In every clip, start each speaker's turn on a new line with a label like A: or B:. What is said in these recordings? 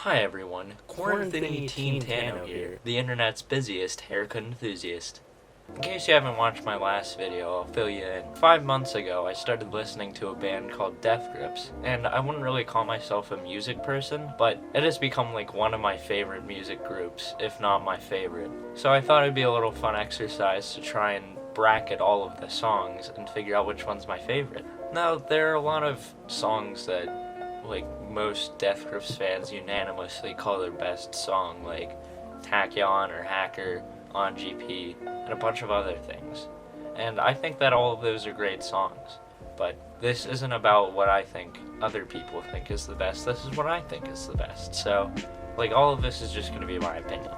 A: Hi everyone, Quarantini Teen Tano here, the internet's busiest haircut enthusiast. In case you haven't watched my last video, I'll fill you in. 5 months ago, I started listening to a band called Death Grips, and I wouldn't really call myself a music person, but it has become like one of my favorite music groups, if not my favorite. So I thought it'd be a little fun exercise to try and bracket all of the songs and figure out which one's my favorite. Now, there are a lot of songs that like most Death Grips fans unanimously call their best song, like Tachyon or Hacker, on GP, and a bunch of other things. And I think that all of those are great songs, but this isn't about what I think other people think is the best, this is what I think is the best. So, like, all of this is just gonna be my opinion.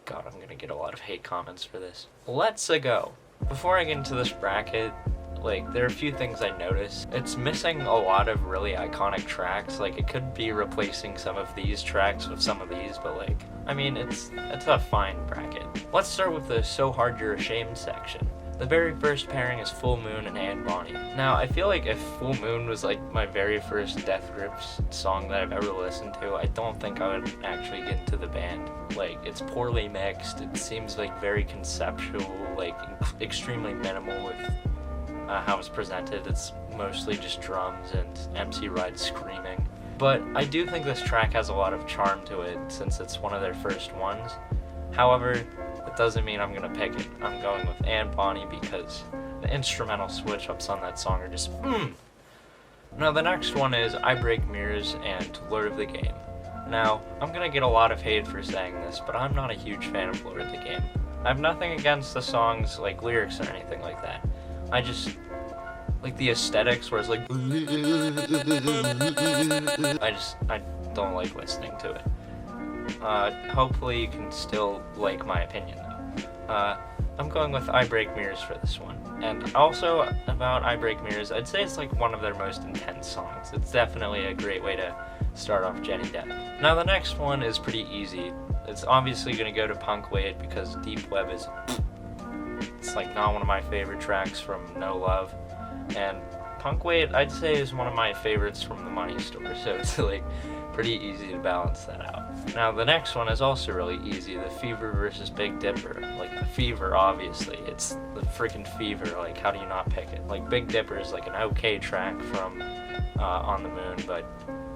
A: God, I'm gonna get a lot of hate comments for this. Let's go. Before I get into this bracket, like, there are a few things I noticed. It's missing a lot of really iconic tracks. Like, it could be replacing some of these tracks with some of these, but like, I mean, it's a fine bracket. Let's start with the So Hard You're Ashamed section. The very first pairing is Full Moon and Anne Bonny. Now, I feel like if Full Moon was like my very first Death Grips song that I've ever listened to, I don't think I would actually get into the band. Like, it's poorly mixed, it seems like very conceptual, like extremely minimal with how it's presented. It's mostly just drums and MC Ride screaming. But I do think this track has a lot of charm to it since it's one of their first ones. However, it doesn't mean I'm gonna pick it. I'm going with Anne Bonny because the instrumental switch-ups on that song are just Now the next one is I Break Mirrors and Lord of the Game. Now, I'm gonna get a lot of hate for saying this, but I'm not a huge fan of Lord of the Game. I have nothing against the song's like lyrics or anything like that. I just like the aesthetics where it's like I don't like listening to it. Hopefully you can still like my opinion though. I'm going with I Break Mirrors for this one. And also about I Break Mirrors, I'd say it's like one of their most intense songs. It's definitely a great way to start off Jenny Depp. Now the next one is pretty easy. It's obviously gonna go to Punk Wade because Deep Web is it's like not one of my favorite tracks from No Love, and Punk Wade I'd say is one of my favorites from The Money Store, so it's like pretty easy to balance that out. Now the next one is also really easy, the Fever versus Big Dipper. Like the Fever, obviously, it's the freaking Fever, like how do you not pick it? Like Big Dipper is like an okay track from On the Moon, but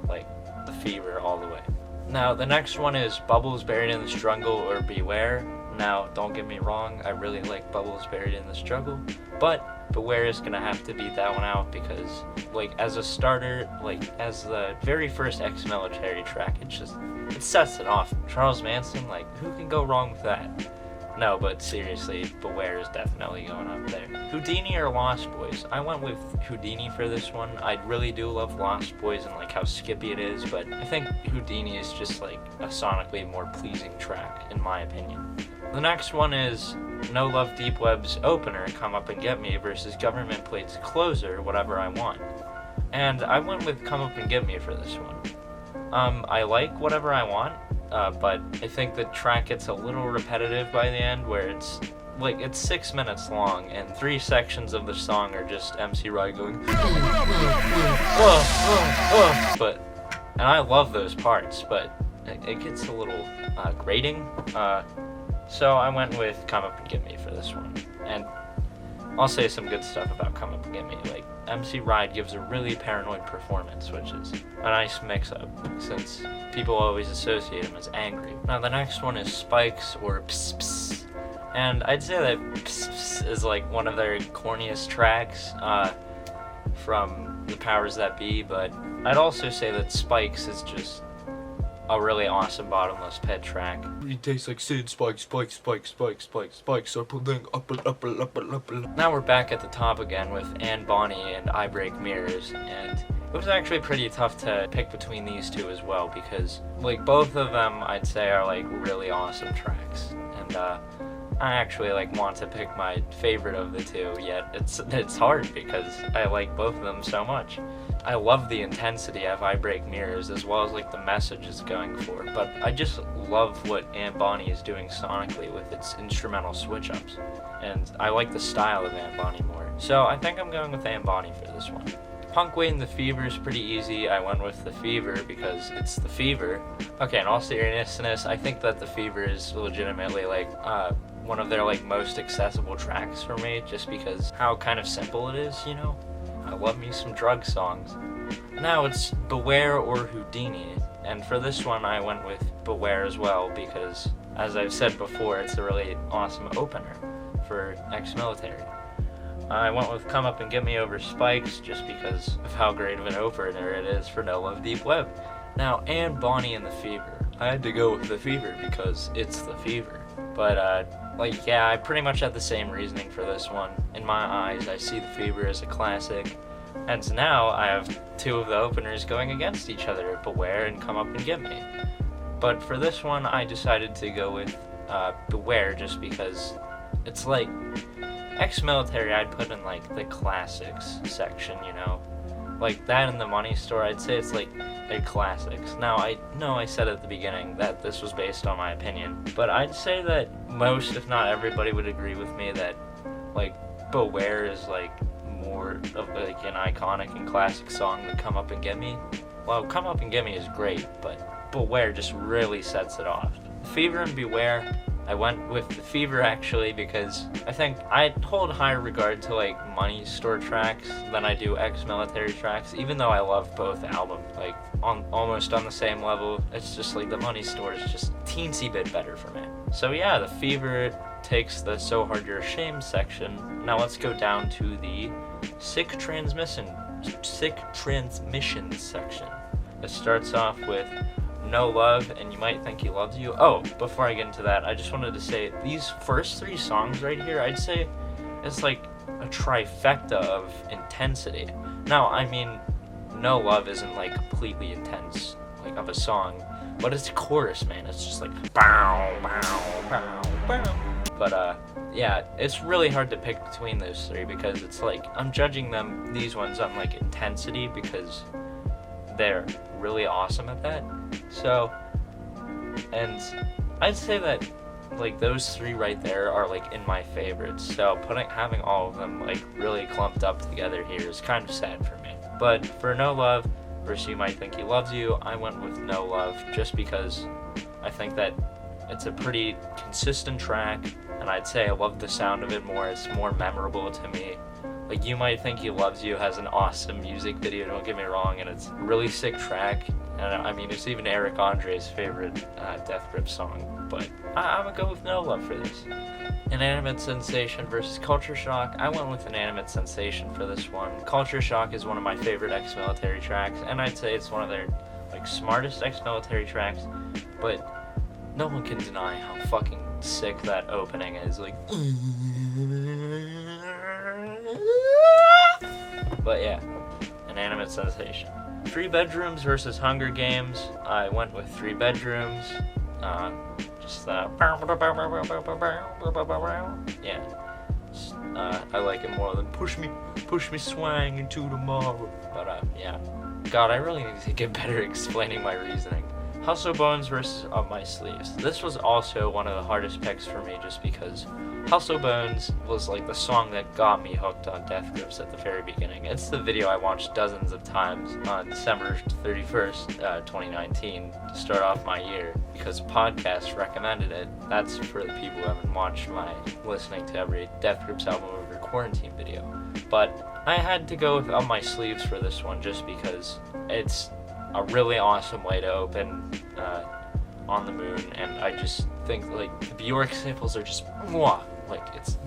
A: like the Fever all the way. Now the next one is Bubbles Buried in the Struggle or Beware. Now, don't get me wrong, I really like Bubbles Buried in the Struggle, but Beware is gonna have to beat that one out because, like, as a starter, like, as the very first ex-military track, it sets it off. Charles Manson, like, who can go wrong with that? No, but seriously, Beware is definitely going up there. Houdini or Lost Boys? I went with Houdini for this one. I really do love Lost Boys and like how skippy it is, but I think Houdini is just like a sonically more pleasing track, in my opinion. The next one is No Love Deep Web's opener, Come Up and Get Me, versus Government Plate's closer, Whatever I Want. And I went with Come Up and Get Me for this one. I like Whatever I Want, but I think the track gets a little repetitive by the end, where it's 6 minutes long, and 3 sections of the song are just MC Ride going, and I love those parts, but it gets a little grating, so I went with Come Up and Get Me for this one. And I'll say some good stuff about Come Up and Get Me. Like, MC Ride gives a really paranoid performance, which is a nice mix-up, since people always associate him as angry. Now the next one is Spikes or Pss Pss. And I'd say that Pss Pss is like one of their corniest tracks from the Powers That Be, but I'd also say that Spikes is just a really awesome Bottomless Pit track.
B: It tastes like Sid, spikes, spikes, spikes, spikes, spikes, spikes, are pulling up.
A: Now we're back at the top again with Anne Bonny and I Break Mirrors, and it was actually pretty tough to pick between these two as well, because like both of them I'd say are like really awesome tracks, and I actually like want to pick my favorite of the two, yet it's hard because I like both of them so much. I love the intensity of I Break Mirrors as well as like the message it's going for, but I just love what Anne Bonny is doing sonically with its instrumental switch-ups, and I like the style of Anne Bonny more. So I think I'm going with Anne Bonny for this one. Punk Weight and the Fever is pretty easy. I went with the Fever because it's the Fever. Okay, in all seriousness, I think that the Fever is legitimately like one of their like most accessible tracks for me, just because how kind of simple it is, you know? I love me some drug songs. Now it's Beware or Houdini, and for this one I went with Beware as well because, as I've said before, it's a really awesome opener for ex-military. I went with Come Up and Get Me over Spikes just because of how great of an opener it is for No Love Deep Web. Now, and Bonnie and the Fever. I had to go with the Fever because it's the Fever. But, like, yeah, I pretty much had the same reasoning for this one. In my eyes, I see the Fever as a classic. And now I have two of the openers going against each other, Beware and Come Up and Get Me. But for this one, I decided to go with Beware just because it's like ex-military. I'd put in like the classics section, you know, like that in the Money Store. I'd say it's like their classics. Now I know I said at the beginning that this was based on my opinion, but I'd say that most, if not everybody, would agree with me that like Beware is like more of like an iconic and classic song than Come Up and Get Me. Well, Come Up and Get Me is great, but Beware just really sets it off. Fever and Beware, I went with the Fever actually because I think I hold higher regard to like Money Store tracks than I do ex-military tracks, even though I love both albums, like almost on the same level. It's just like the Money Store is just teensy bit better for me. So yeah, the Fever takes the So Hard You're Ashamed section. Now let's go down to the Sick Transmission section. It starts off with No Love and You Might Think He Loves You. Oh, before I get into that, I just wanted to say these first three songs right here, I'd say it's like a trifecta of intensity. Now, I mean, No Love isn't like completely intense, like of a song, but it's chorus, man. It's just like bow, bow, bow, bow. But yeah, it's really hard to pick between those three because it's like I'm judging these ones on like intensity because they're really awesome at that. So, and I'd say that like those three right there are like in my favorites. So having all of them like really clumped up together here is kind of sad for me. But for No Love versus You Might Think He Loves You, I went with No Love just because I think that it's a pretty consistent track, and I'd say I love the sound of it more. It's more memorable to me. Like, You Might Think He Loves You has an awesome music video, don't get me wrong, and it's a really sick track. And I mean, it's even Eric Andre's favorite Death Grip song. But I'm gonna go with No Love for this. Inanimate Sensation versus Culture Shock. I went with Inanimate Sensation for this one. Culture Shock is one of my favorite ex-military tracks, and I'd say it's one of their like smartest ex-military tracks. But no one can deny how fucking sick that opening is. Like, but yeah, Inanimate Sensation. 3 Bedrooms versus Hunger Games. I went with 3 Bedrooms. Just that. Yeah. I like it more than push me swang into tomorrow. But yeah. God, I really need to get better explaining my reasoning. Hustle Bones versus Up My Sleeves. This was also one of the hardest picks for me just because Hustle Bones was like the song that got me hooked on Death Grips at the very beginning. It's the video I watched dozens of times on December 31st, 2019 to start off my year because a podcast recommended it. That's for the people who haven't watched my listening to every Death Grips album over quarantine video. But I had to go with Up My Sleeves for this one just because it's a really awesome way to open On the Moon, and I just think like the Bjork samples are just mwah, like it's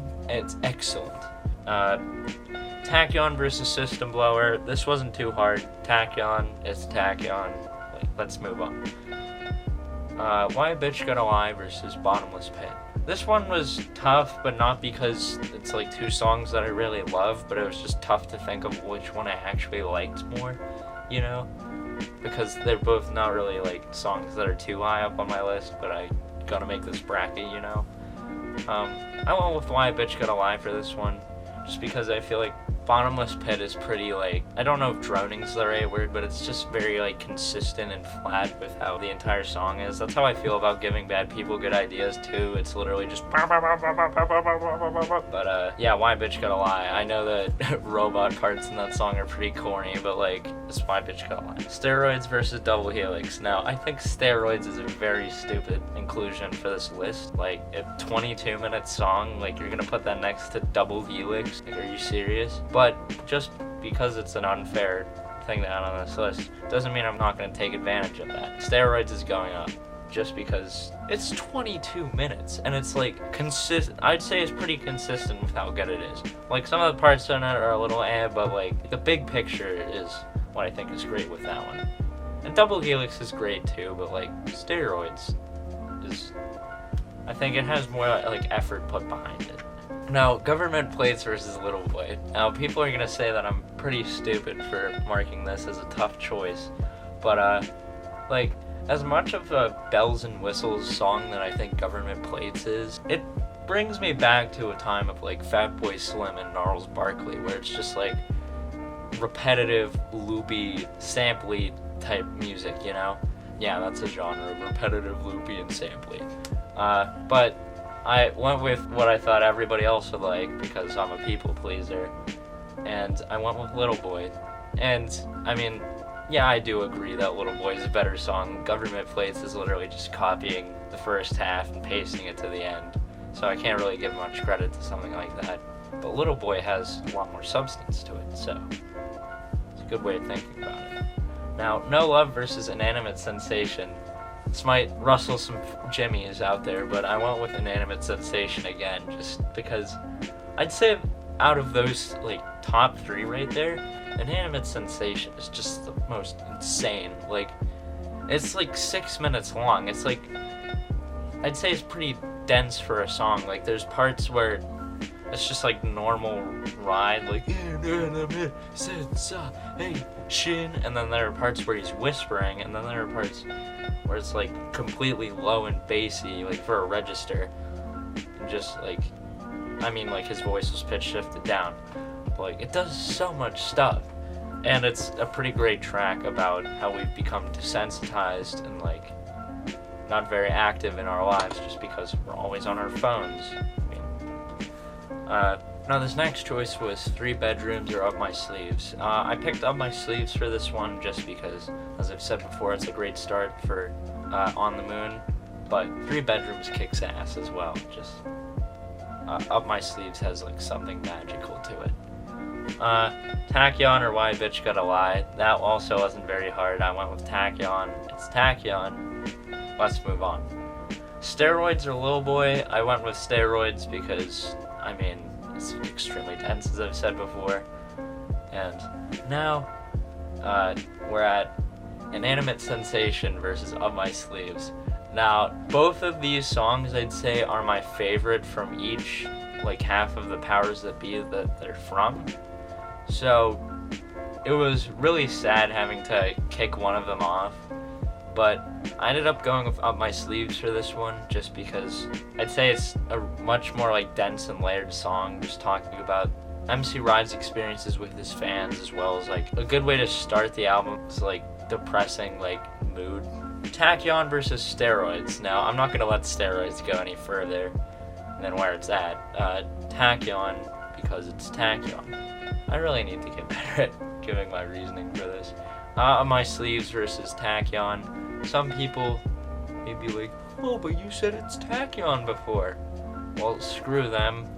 A: excellent. Tachyon versus System Blower. This wasn't too hard. Tachyon is Tachyon. Like, let's move on. Why a Bitch Gotta Lie versus Bottomless Pit. This one was tough, but not because it's like 2 songs that I really love, but it was just tough to think of which one I actually liked more, you know? Because they're both not really like songs that are too high up on my list, but I gotta make this bracket, you know? I went with Why a Bitch Gotta Lie for this one, just because I feel like Bottomless Pit is pretty, like, I don't know if droning's the right word, but it's just very, like, consistent and flat with how the entire song is. That's how I feel about Giving Bad People Good Ideas, too. It's literally just... But, yeah, Why Bitch Gotta Lie. I know the robot parts in that song are pretty corny, but, like, it's Why Bitch Gotta Lie. Steroids versus Double Helix. Now, I think Steroids is a very stupid inclusion for this list. Like, a 22-minute song, like, you're gonna put that next to Double Helix? Like, are you serious? But just because it's an unfair thing to add on this list doesn't mean I'm not going to take advantage of that. Steroids is going up just because it's 22 minutes and it's like I'd say it's pretty consistent with how good it is. Like some of the parts on it are a little but like the big picture is what I think is great with that one. And Double Helix is great too, but like Steroids is, I think it has more like effort put behind it. Now, Government Plates versus Little Boy. Now, people are going to say that I'm pretty stupid for marking this as a tough choice. But, like, as much of a bells and whistles song that I think Government Plates is, it brings me back to a time of, like, Fatboy Slim and Gnarls Barkley, where it's just, like, repetitive, loopy, sampley type music, you know? Yeah, that's a genre, repetitive, loopy, and sampley. But I went with what I thought everybody else would like because I'm a people pleaser, and I went with Little Boy. And, I mean, yeah, I do agree that Little Boy is a better song. Government Plates is literally just copying the first half and pasting it to the end, so I can't really give much credit to something like that. But Little Boy has a lot more substance to it, so it's a good way of thinking about it. Now, No Love versus Inanimate Sensation. This might rustle some jimmies out there, but I went with Inanimate Sensation again, just because I'd say out of those, like, top three right there, Inanimate Sensation is just the most insane. Like, it's like 6 minutes long. It's like, I'd say it's pretty dense for a song. Like, there's parts where it's just like normal ride, like, Inanimate Sensation, and then there are parts where he's whispering, and then there are parts where it's like completely low and bassy, like for a register, and just like, I mean, like his voice was pitch shifted down, but like it does so much stuff, and it's a pretty great track about how we've become desensitized and like not very active in our lives just because we're always on our phones. Now this next choice was 3 Bedrooms or Up My Sleeves. I picked Up My Sleeves for this one just because, as I've said before, it's a great start for On the Moon, but 3 Bedrooms kicks ass as well. Just Up My Sleeves has like something magical to it. Tachyon or Why Bitch Gotta Lie. That also wasn't very hard. I went with Tachyon. It's Tachyon. Let's move on. Steroids or Lil Boy. I went with Steroids because, I mean, it's extremely dense, as I've said before. And now, we're at Inanimate Sensation versus Up My Sleeves. Now, both of these songs, I'd say, are my favorite from each, like, half of the powers that be that they're from. So, it was really sad having to kick one of them off. But I ended up going with Up My Sleeves for this one just because I'd say it's a much more like dense and layered song, just talking about MC Ride's experiences with his fans, as well as like a good way to start the album's like depressing like mood. Tachyon versus Steroids. Now I'm not gonna let Steroids go any further than where it's at. Tachyon because it's Tachyon. I really need to get better at giving my reasoning for this. Up My Sleeves versus Tachyon. Some people may be like, oh, but you said it's Tachyon before. Well, screw them.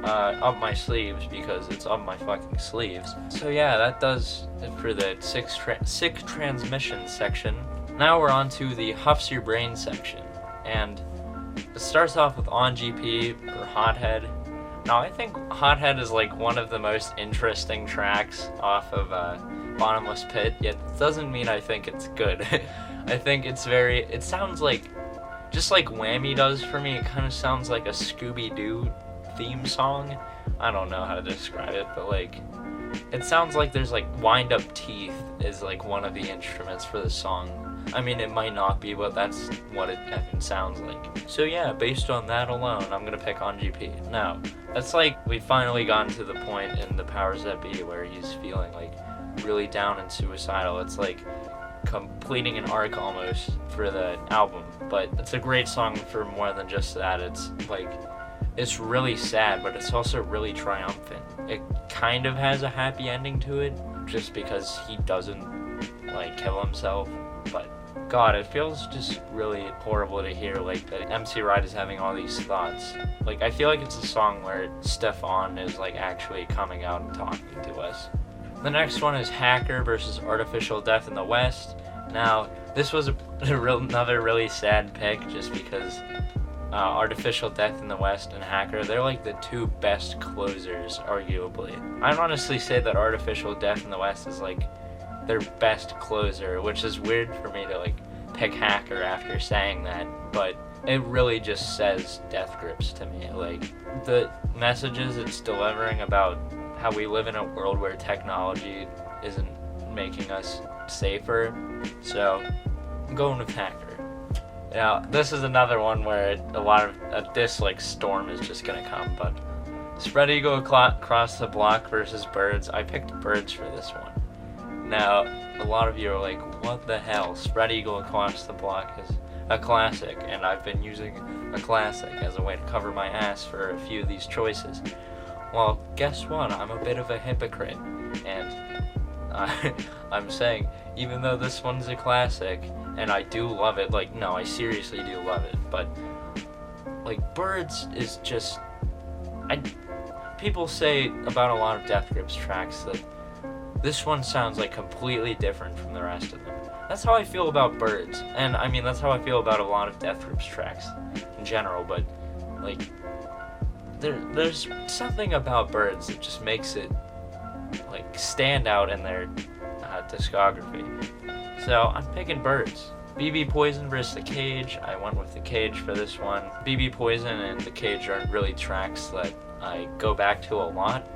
A: Up My Sleeves because it's up my fucking sleeves. So yeah, that does it for the sick transmission section. Now we're on to the Huffs Your Brain section. And it starts off with On GP or Hothead. Now I think Hothead is like one of the most interesting tracks off of Bottomless Pit, yet it doesn't mean I think it's good. I think it sounds like, just like Whammy does for me, it kind of sounds like a Scooby-Doo theme song. I don't know how to describe it, but like, it sounds like there's like wind-up teeth is like one of the instruments for the song. I mean, it might not be, but that's what it effing sounds like. So yeah, based on that alone, I'm gonna pick on GP. Now, that's like, we finally gotten to the point in the powers that be where he's feeling like really down and suicidal. It's like completing an arc almost for the album, but it's a great song for more than just that. It's like, it's really sad, but it's also really triumphant. It kind of has a happy ending to it, just because he doesn't like kill himself, but God, it feels just really horrible to hear like that MC Ride is having all these thoughts. Like, I feel like it's a song where Stefan is like actually coming out and talking to us. The next one is Hacker versus Artificial Death in the West. Now, this was another really sad pick, just because Artificial Death in the West and Hacker, they're like the two best closers, arguably. I'd honestly say that Artificial Death in the West is like their best closer, which is weird for me to like pick Hacker after saying that, but it really just says Death Grips to me. Like, the messages it's delivering about how we live in a world where technology isn't making us safer, so I'm going with Hacker. Now, this is another one where this like storm is just gonna come, but Spread Eagle across the block versus Birds. I picked Birds for this one. Now, a lot of you are like, what the hell? Spread Eagle across the block is a classic, and I've been using a classic as a way to cover my ass for a few of these choices. Well, guess what? I'm a bit of a hypocrite, and I'm saying, even though this one's a classic, and I do love it, like, no, I seriously do love it, but, like, Birds is just, people say about a lot of Death Grips tracks that this one sounds, like, completely different from the rest of them. That's how I feel about Birds, and, I mean, that's how I feel about a lot of Death Grips tracks in general, but, like, there's something about Birds that just makes it, like, stand out in their discography. So I'm picking Birds. BB Poison versus The Cage. I went with The Cage for this one. BB Poison and The Cage aren't really tracks that I go back to a lot,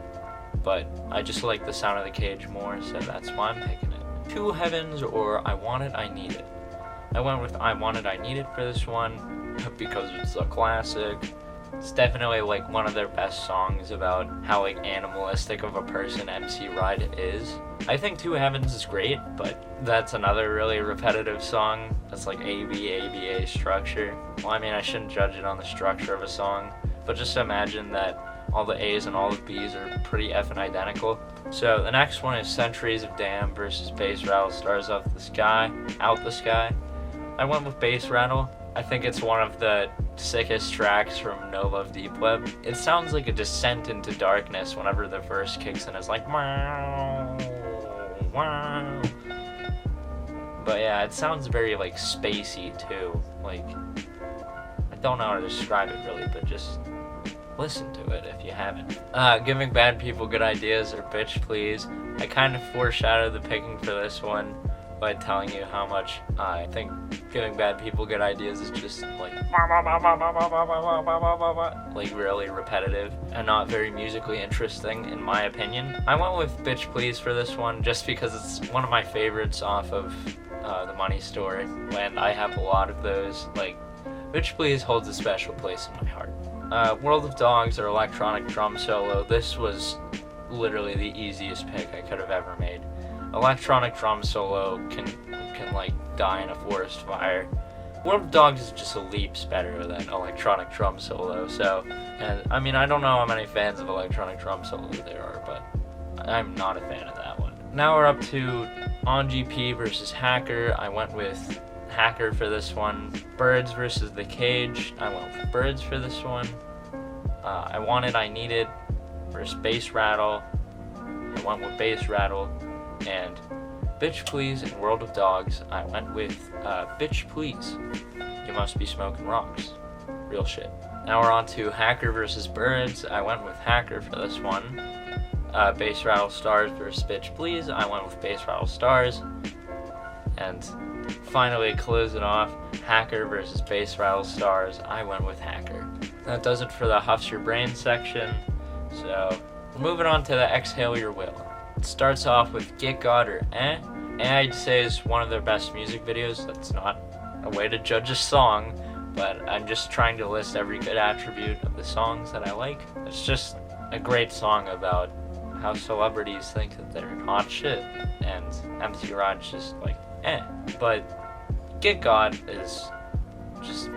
A: but I just like the sound of The Cage more, so that's why I'm picking it. Two Heavens or I Want It, I Need It. I went with I Want It, I Need It for this one because it's a classic. It's definitely like one of their best songs about how like animalistic of a person MC Ride is. I think Two Heavens is great, but that's another really repetitive song. That's like ABA structure. Well, I mean, I shouldn't judge it on the structure of a song, but just imagine that all the A's and all the B's are pretty effing identical. So the next one is Centuries of Damn versus Bass Rattle Stars Out the Sky. I went with Bass Rattle. I think it's one of the sickest tracks from No Love Deep Web. It sounds like a descent into darkness whenever the verse kicks in. It's like, wow, wow. But yeah, it sounds very like spacey too. Like, I don't know how to describe it really, but just listen to it if you haven't. Giving Bad People Good Ideas or Bitch Please. I kind of foreshadowed the picking for this one by telling you how much I think Giving Bad People Good Ideas is just like really repetitive and not very musically interesting in my opinion. I went with Bitch Please for this one just because it's one of my favorites off of The Money Store, and I have a lot of those. Like, Bitch Please holds a special place in my heart. World of Dogs or Electronic Drum Solo. This was literally the easiest pick I could have ever made. Electronic drum solo can like die in a forest fire. World of Dogs is just a leaps better than electronic drum solo. So, and I mean, I don't know how many fans of electronic drum solo there are, but I'm not a fan of that one. Now we're up to On GP versus Hacker. I went with Hacker for this one. Birds versus The Cage. I went with Birds for this one. I Want It, I Need It versus Bass Rattle. I went with Bass Rattle. And Bitch Please and World of Dogs, I went with Bitch Please. You Must Be Smoking Rocks. Real shit. Now we're on to Hacker versus Birds. I went with Hacker for this one. Bass Rattle Stars versus Bitch Please. I went with Bass Rattle Stars. And finally, closing off, Hacker versus Bass Rattle Stars. I went with Hacker. That does it for the Huffs Your Brain section. So, we're moving on to the Exhale Your Will. It starts off with Get God or Eh. and I'd say is one of their best music videos. That's not a way to judge a song, but I'm just trying to list every good attribute of the songs that I like. It's just a great song about how celebrities think that they're hot shit, and MC Rod's just like, eh. But Get God is just,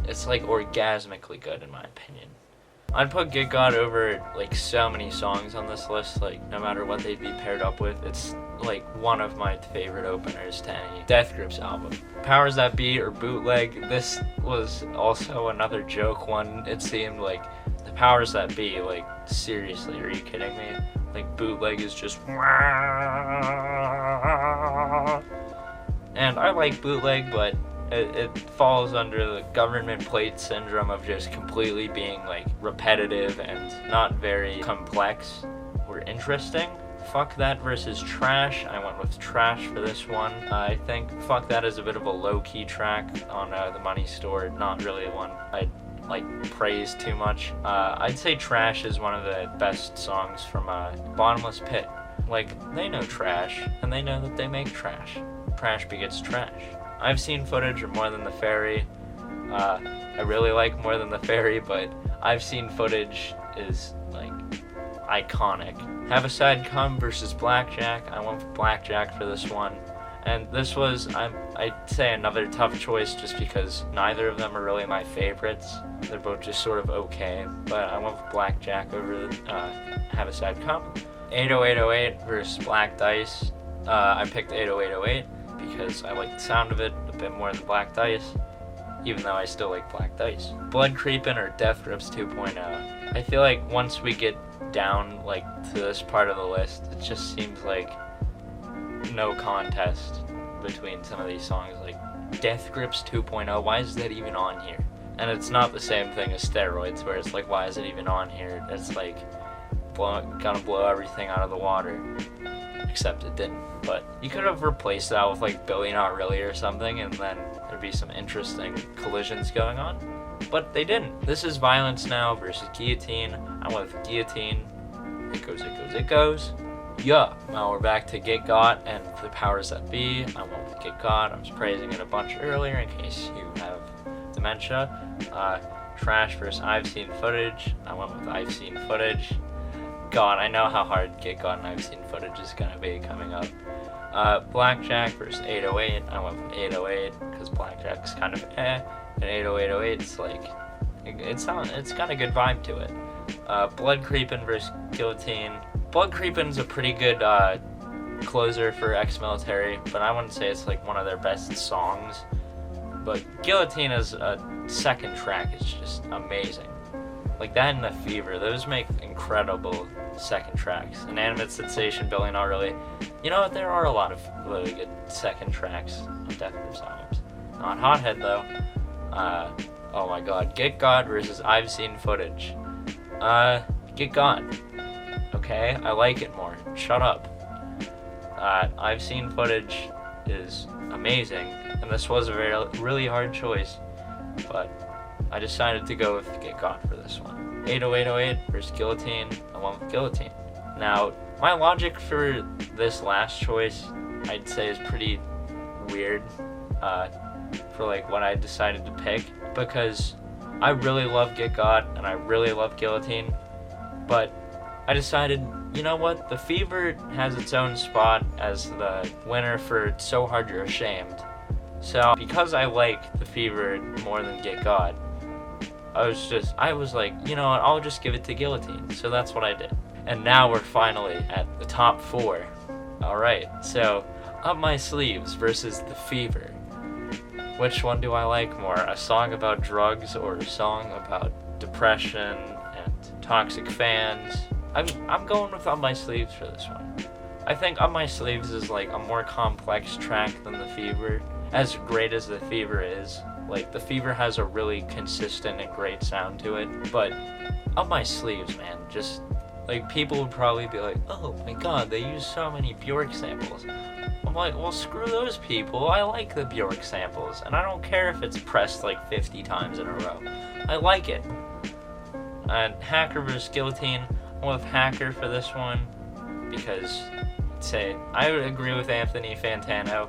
A: it's like orgasmically good in my opinion. I'd put Get God over like so many songs on this list, like no matter what they'd be paired up with. It's like one of my favorite openers to any Death Grips album. Powers That Be or Bootleg, this was also another joke one. It seemed like the Powers That Be, like seriously, are you kidding me? Like Bootleg is just, and I like Bootleg, but it falls under the government plate syndrome of just completely being like repetitive and not very complex or interesting. Fuck That versus Trash. I went with Trash for this one. I think Fuck That is a bit of a low-key track on The Money Store, not really one I'd like praise too much. I'd say Trash is one of the best songs from Bottomless Pit. Like, they know trash, and they know that they make trash. Trash begets trash. I've Seen Footage or More Than the Fairy. I really like More Than the Fairy, but I've Seen Footage is like iconic. Have a Side Come versus Blackjack. I went for Blackjack for this one. And this was, I'd say, another tough choice just because neither of them are really my favorites. They're both just sort of okay. But I went for Blackjack over Have a Side Come. 80808 versus Black Dice. I picked 80808 because I like the sound of it a bit more than Black Dice, even though I still like Black Dice. Blood Creepin' or Death Grips 2.0. I feel like once we get down like to this part of the list, it just seems like no contest between some of these songs. Like Death Grips 2.0, why is that even on here? And it's not the same thing as Steroids, where it's like, why is it even on here? It's like gonna blow everything out of the water. Except it didn't. But you could have replaced that with like Billy Not Really or something, and then there'd be some interesting collisions going on. But they didn't. This is Violence Now versus Guillotine. I went with Guillotine. It goes, it goes, it goes. Yeah. Now we're back to Get Got and the Powers That Be. I went with Get Got. I was praising it a bunch earlier in case you have dementia. Trash versus I've Seen Footage. I went with I've Seen Footage. God, I know how hard Get Got and I've Seen Footage is gonna be coming up. Blackjack versus 808. I went with 808 because Blackjack's kind of and 80808's like it's got a good vibe to it. Blood Creepin' versus Guillotine. Blood Creepin's a pretty good closer for Ex-Military, but I wouldn't say it's like one of their best songs. But Guillotine as a second track is just amazing. Like that and The Fever, those make incredible second tracks. Inanimate Sensation, Billy Not Really. You know what, there are a lot of really good second tracks on Death Grips albums. Not Hothead though. Oh my god, Get God versus I've Seen Footage. Get God. Okay, I like it more. Shut up. I've Seen Footage is amazing, and this was a really hard choice, but I decided to go with Get Got for this one. 80808 versus Guillotine. I went with Guillotine. Now, my logic for this last choice, I'd say, is pretty weird for like what I decided to pick, because I really love Get Got and I really love Guillotine, but I decided, you know what, The Fever has its own spot as the winner for So Hard You're Ashamed. So because I like The Fever more than Get Got, I was like, you know what, I'll just give it to Guillotine. So that's what I did. And now we're finally at the top 4. Alright, so Up My Sleeves versus The Fever. Which one do I like more? A song about drugs or a song about depression and toxic fans? I'm going with Up My Sleeves for this one. I think Up My Sleeves is like a more complex track than The Fever. As great as The Fever is, like The Fever has a really consistent and great sound to it, but Up My Sleeves, man, just like people would probably be like, oh my god, they use so many Bjork samples. I'm like, well, screw those people. I like the Bjork samples, and I don't care if it's pressed like 50 times in a row. I like it. And Hacker vs. Guillotine, I went with Hacker for this one because say I would agree with Anthony Fantano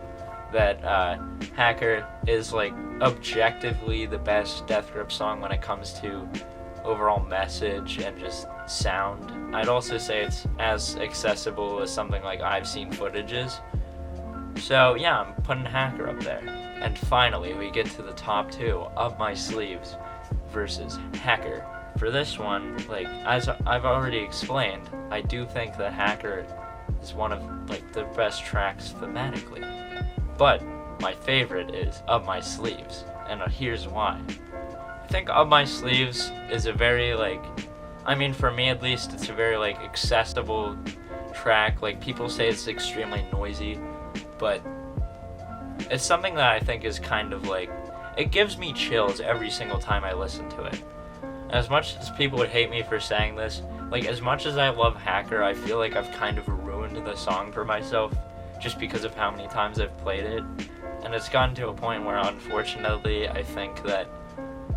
A: that Hacker is like objectively the best Death Grip song when it comes to overall message and just sound. I'd also say it's as accessible as something like I've Seen Footage is. So yeah, I'm putting Hacker up there. And finally, we get to the top two, Up My Sleeves versus Hacker. For this one, like, as I've already explained, I do think that Hacker is one of, like, the best tracks thematically. But my favorite is Up My Sleeves, and here's why. I think Up My Sleeves is a very, like, I mean, for me at least, it's a very, like, accessible track. Like, people say it's extremely noisy, but it's something that I think is kind of, like, it gives me chills every single time I listen to it. As much as people would hate me for saying this, like, as much as I love Hacker, I feel like I've kind of ruined the song for myself just because of how many times I've played it. And it's gotten to a point where, unfortunately, I think that,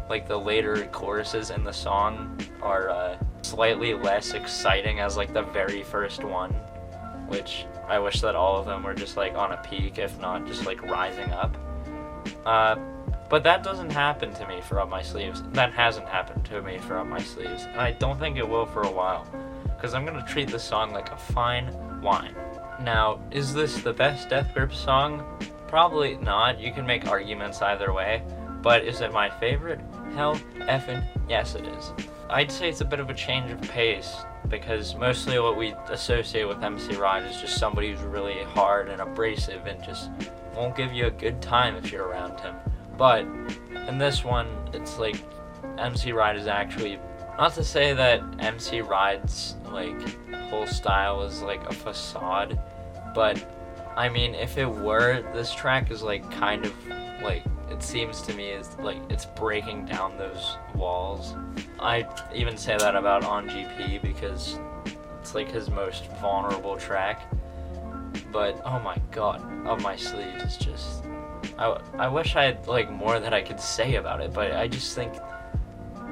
A: like, the later choruses in the song are slightly less exciting as, like, the very first one, which I wish that all of them were just, like, on a peak, if not just, like, rising up. But that doesn't happen to me for Up My Sleeves. That hasn't happened to me for Up My Sleeves. And I don't think it will for a while. Because I'm going to treat this song like a fine wine. Now, is this the best Death Grip song? Probably not. You can make arguments either way. But is it my favorite? Hell effing yes it is. I'd say it's a bit of a change of pace. Because mostly what we associate with MC Ride is just somebody who's really hard and abrasive and just won't give you a good time if you're around him. But in this one, it's like MC Ride is actually, not to say that MC Ride's like whole style is like a facade, but I mean, if it were, this track is like kind of like, it seems to me is like it's breaking down those walls. I even say that about On GP because it's like his most vulnerable track. But oh my god, Up My Sleeves is just, I wish I had like more that I could say about it, but I just think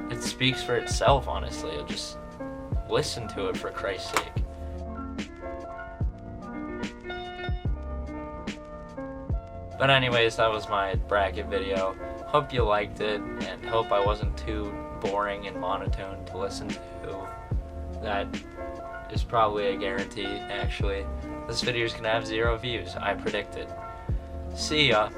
A: it speaks for itself, honestly. I'll just listen to it for Christ's sake. But anyways, that was my bracket video. Hope you liked it, and hope I wasn't too boring and monotone to listen to. That is probably a guarantee, actually. This video is gonna have 0 views, I predict it. See ya!